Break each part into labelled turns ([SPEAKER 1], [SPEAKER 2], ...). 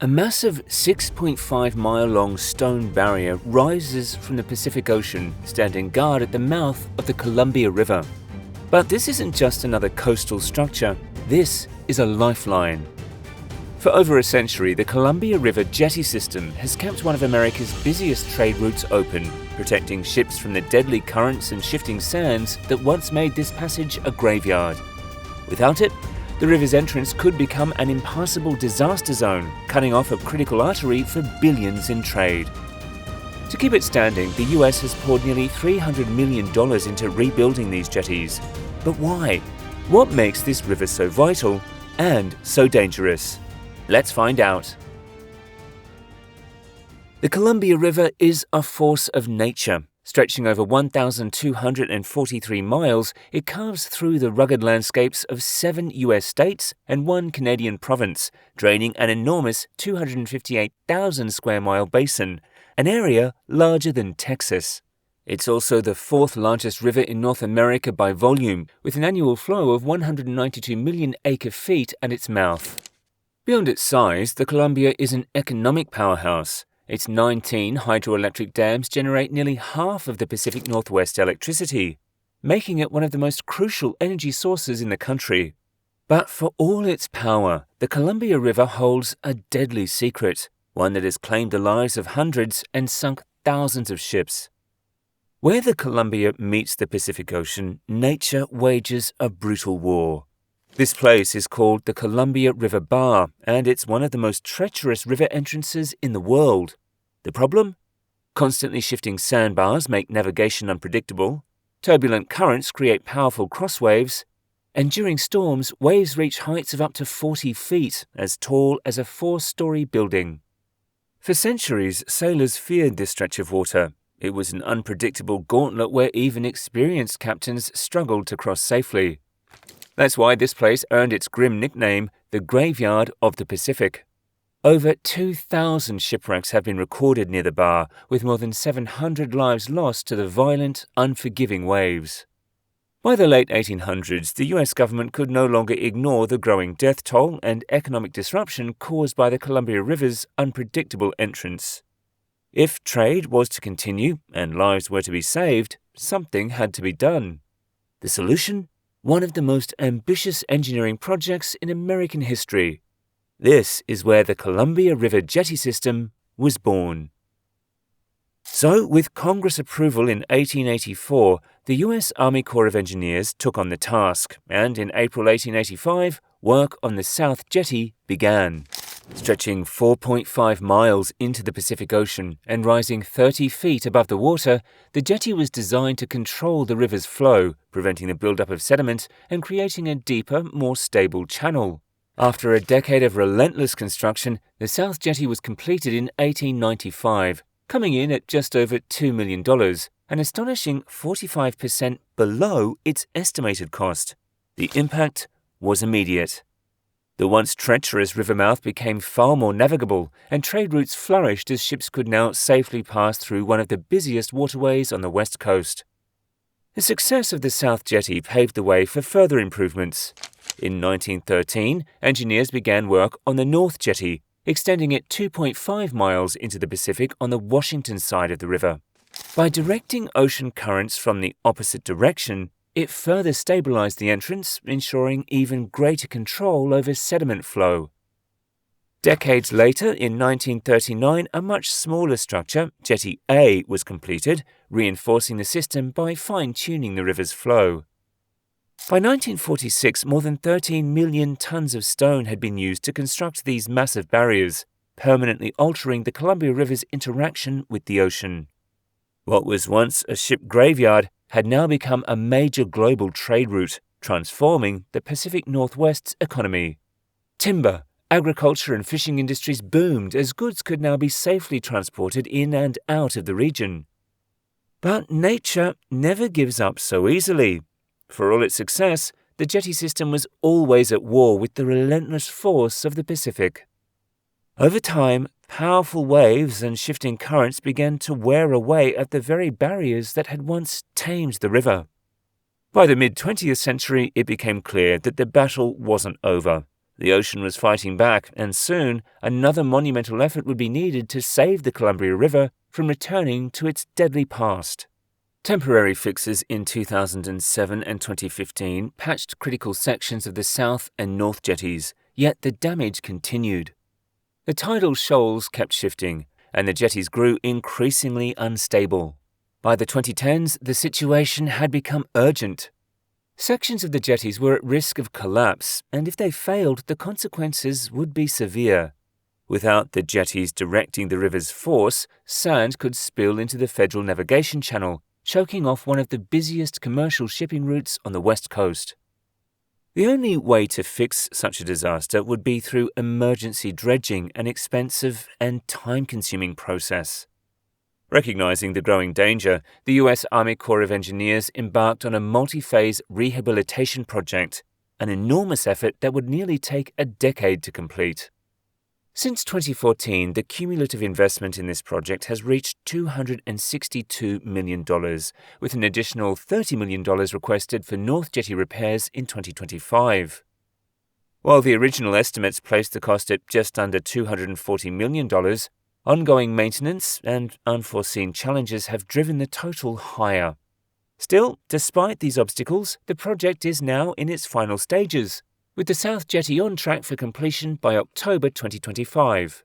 [SPEAKER 1] A massive 6.5-mile-long stone barrier rises from the Pacific Ocean, standing guard at the mouth of the Columbia River. But this isn't just another coastal structure, this is a lifeline. For over a century, the Columbia River Jetty System has kept one of America's busiest trade routes open, protecting ships from the deadly currents and shifting sands that once made this passage a graveyard. Without it, the river's entrance could become an impassable disaster zone, cutting off a critical artery for billions in trade. To keep it standing, the US has poured nearly $300 million into rebuilding these jetties. But why? What makes this river so vital and so dangerous? Let's find out. The Columbia River is a force of nature. Stretching over 1,243 miles, it carves through the rugged landscapes of 7 US states and 1 Canadian province, draining an enormous 258,000 square mile basin, an area larger than Texas. It's also the 4th largest river in North America by volume, with an annual flow of 192 million acre-feet at its mouth. Beyond its size, the Columbia is an economic powerhouse. Its 19 hydroelectric dams generate nearly half of the Pacific Northwest electricity, making it one of the most crucial energy sources in the country. But for all its power, the Columbia River holds a deadly secret, one that has claimed the lives of hundreds and sunk thousands of ships. Where the Columbia meets the Pacific Ocean, nature wages a brutal war. This place is called the Columbia River Bar, and it's one of the most treacherous river entrances in the world. The problem? Constantly shifting sandbars make navigation unpredictable, turbulent currents create powerful crosswaves, and during storms, waves reach heights of up to 40 feet, as tall as a 4-story building. For centuries, sailors feared this stretch of water. It was an unpredictable gauntlet where even experienced captains struggled to cross safely. That's why this place earned its grim nickname, the Graveyard of the Pacific. Over 2,000 shipwrecks have been recorded near the bar, with more than 700 lives lost to the violent, unforgiving waves. By the late 1800s, the US government could no longer ignore the growing death toll and economic disruption caused by the Columbia River's unpredictable entrance. If trade was to continue and lives were to be saved, something had to be done. The solution? One of the most ambitious engineering projects in American history. This is where the Columbia River Jetty System was born. So, with Congress approval in 1884, the U.S. Army Corps of Engineers took on the task, and in April 1885, work on the South Jetty began. Stretching 4.5 miles into the Pacific Ocean and rising 30 feet above the water, the jetty was designed to control the river's flow, preventing the buildup of sediment and creating a deeper, more stable channel. After a decade of relentless construction, the South Jetty was completed in 1895, coming in at just over $2 million, an astonishing 45% below its estimated cost. The impact was immediate. The once treacherous river mouth became far more navigable, and trade routes flourished as ships could now safely pass through one of the busiest waterways on the west coast. The success of the South Jetty paved the way for further improvements. In 1913, engineers began work on the North Jetty, extending it 2.5 miles into the Pacific on the Washington side of the river. By directing ocean currents from the opposite direction, it further stabilized the entrance, ensuring even greater control over sediment flow. Decades later, in 1939, a much smaller structure, Jetty A, was completed, reinforcing the system by fine-tuning the river's flow. By 1946, more than 13 million tons of stone had been used to construct these massive barriers, permanently altering the Columbia River's interaction with the ocean. What was once a ship graveyard had now become a major global trade route, transforming the Pacific Northwest's economy. Timber, agriculture and fishing industries boomed as goods could now be safely transported in and out of the region. But nature never gives up so easily. For all its success, the jetty system was always at war with the relentless force of the Pacific. Over time, powerful waves and shifting currents began to wear away at the very barriers that had once tamed the river. By the mid-20th century, it became clear that the battle wasn't over. The ocean was fighting back, and soon another monumental effort would be needed to save the Columbia River from returning to its deadly past. Temporary fixes in 2007 and 2015 patched critical sections of the south and north jetties, yet the damage continued. The tidal shoals kept shifting, and the jetties grew increasingly unstable. By the 2010s, the situation had become urgent. Sections of the jetties were at risk of collapse, and if they failed, the consequences would be severe. Without the jetties directing the river's force, sand could spill into the Federal Navigation Channel, choking off one of the busiest commercial shipping routes on the West Coast. The only way to fix such a disaster would be through emergency dredging, an expensive and time-consuming process. Recognizing the growing danger, the U.S. Army Corps of Engineers embarked on a multi-phase rehabilitation project, an enormous effort that would nearly take a decade to complete. Since 2014, the cumulative investment in this project has reached $262 million, with an additional $30 million requested for North Jetty repairs in 2025. While the original estimates placed the cost at just under $240 million, ongoing maintenance and unforeseen challenges have driven the total higher. Still, despite these obstacles, the project is now in its final stages, with the South Jetty on track for completion by October 2025.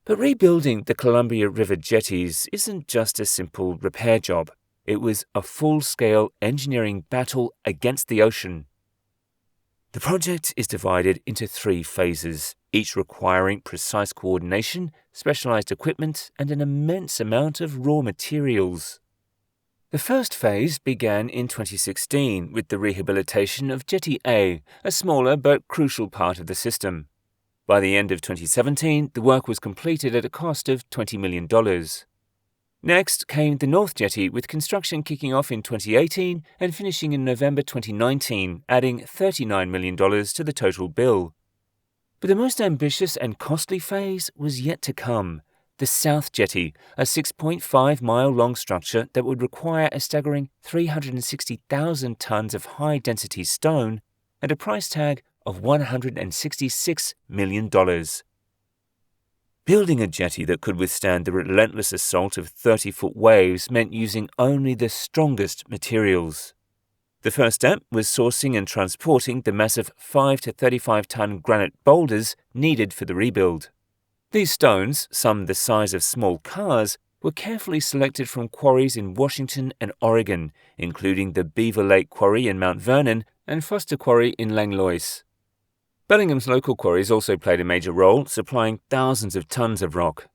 [SPEAKER 1] But rebuilding the Columbia River jetties isn't just a simple repair job. It was a full-scale engineering battle against the ocean. The project is divided into 3 phases, each requiring precise coordination, specialized equipment, and an immense amount of raw materials. The first phase began in 2016 with the rehabilitation of Jetty A, a smaller but crucial part of the system. By the end of 2017, the work was completed at a cost of $20 million. Next came the North Jetty, with construction kicking off in 2018 and finishing in November 2019, adding $39 million to the total bill. But the most ambitious and costly phase was yet to come. The South Jetty, a 6.5-mile-long structure that would require a staggering 360,000 tons of high-density stone and a price tag of $166 million. Building a jetty that could withstand the relentless assault of 30-foot waves meant using only the strongest materials. The first step was sourcing and transporting the massive 5 to 35-ton granite boulders needed for the rebuild. These stones, some the size of small cars, were carefully selected from quarries in Washington and Oregon, including the Beaver Lake Quarry in Mount Vernon and Foster Quarry in Langlois. Bellingham's local quarries also played a major role, supplying thousands of tons of rock.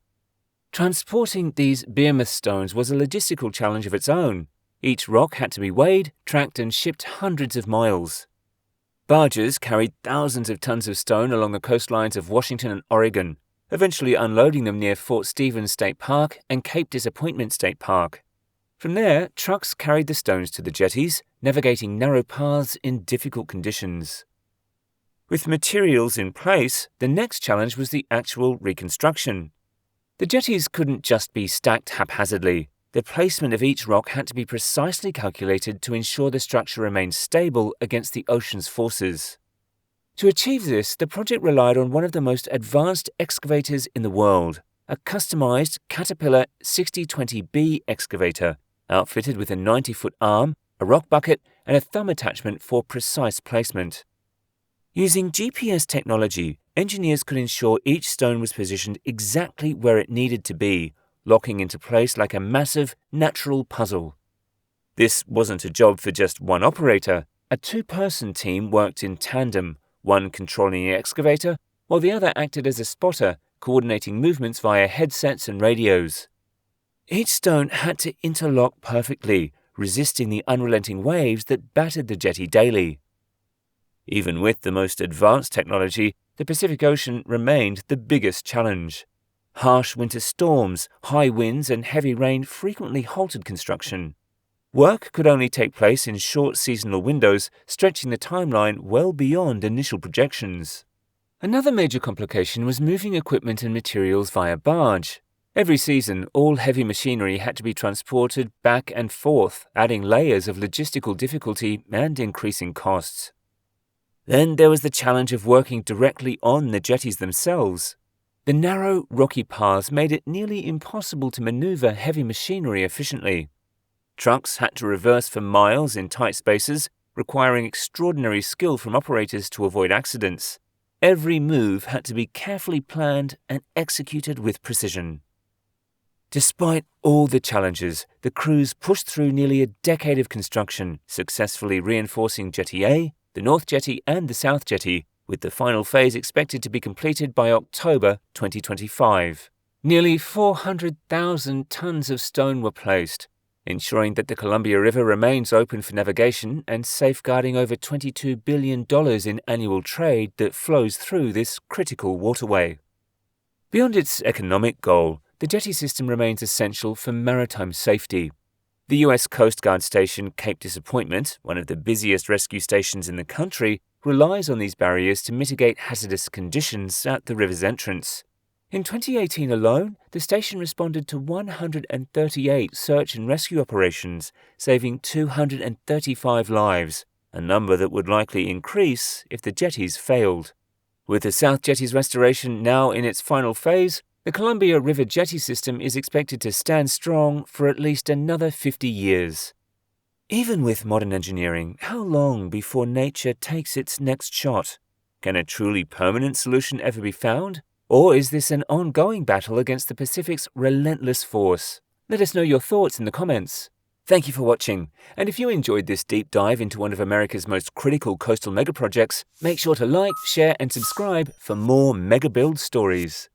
[SPEAKER 1] Transporting these behemoth stones was a logistical challenge of its own. Each rock had to be weighed, tracked, and shipped hundreds of miles. Barges carried thousands of tons of stone along the coastlines of Washington and Oregon, eventually unloading them near Fort Stevens State Park and Cape Disappointment State Park. From there, trucks carried the stones to the jetties, navigating narrow paths in difficult conditions. With materials in place, the next challenge was the actual reconstruction. The jetties couldn't just be stacked haphazardly. The placement of each rock had to be precisely calculated to ensure the structure remained stable against the ocean's forces. To achieve this, the project relied on one of the most advanced excavators in the world, a customized Caterpillar 6020B excavator, outfitted with a 90-foot arm, a rock bucket, and a thumb attachment for precise placement. Using GPS technology, engineers could ensure each stone was positioned exactly where it needed to be, locking into place like a massive, natural puzzle. This wasn't a job for just one operator. A 2-person team worked in tandem, one controlling the excavator, while the other acted as a spotter, coordinating movements via headsets and radios. Each stone had to interlock perfectly, resisting the unrelenting waves that battered the jetty daily. Even with the most advanced technology, the Pacific Ocean remained the biggest challenge. Harsh winter storms, high winds, and heavy rain frequently halted construction. Work could only take place in short seasonal windows, stretching the timeline well beyond initial projections. Another major complication was moving equipment and materials via barge. Every season, all heavy machinery had to be transported back and forth, adding layers of logistical difficulty and increasing costs. Then there was the challenge of working directly on the jetties themselves. The narrow, rocky paths made it nearly impossible to maneuver heavy machinery efficiently. Trucks had to reverse for miles in tight spaces, requiring extraordinary skill from operators to avoid accidents. Every move had to be carefully planned and executed with precision. Despite all the challenges, the crews pushed through nearly a decade of construction, successfully reinforcing Jetty A, the North Jetty and the South Jetty, with the final phase expected to be completed by October 2025. Nearly 400,000 tons of stone were placed, ensuring that the Columbia River remains open for navigation and safeguarding over $22 billion in annual trade that flows through this critical waterway. Beyond its economic goal, the jetty system remains essential for maritime safety. The U.S. Coast Guard station Cape Disappointment, one of the busiest rescue stations in the country, relies on these barriers to mitigate hazardous conditions at the river's entrance. In 2018 alone, the station responded to 138 search and rescue operations, saving 235 lives, a number that would likely increase if the jetties failed. With the South Jetty's restoration now in its final phase, the Columbia River Jetty System is expected to stand strong for at least another 50 years. Even with modern engineering, how long before nature takes its next shot? Can a truly permanent solution ever be found? Or is this an ongoing battle against the Pacific's relentless force? Let us know your thoughts in the comments. Thank you for watching, and if you enjoyed this deep dive into one of America's most critical coastal megaprojects, make sure to like, share and subscribe for more MegaBuild stories.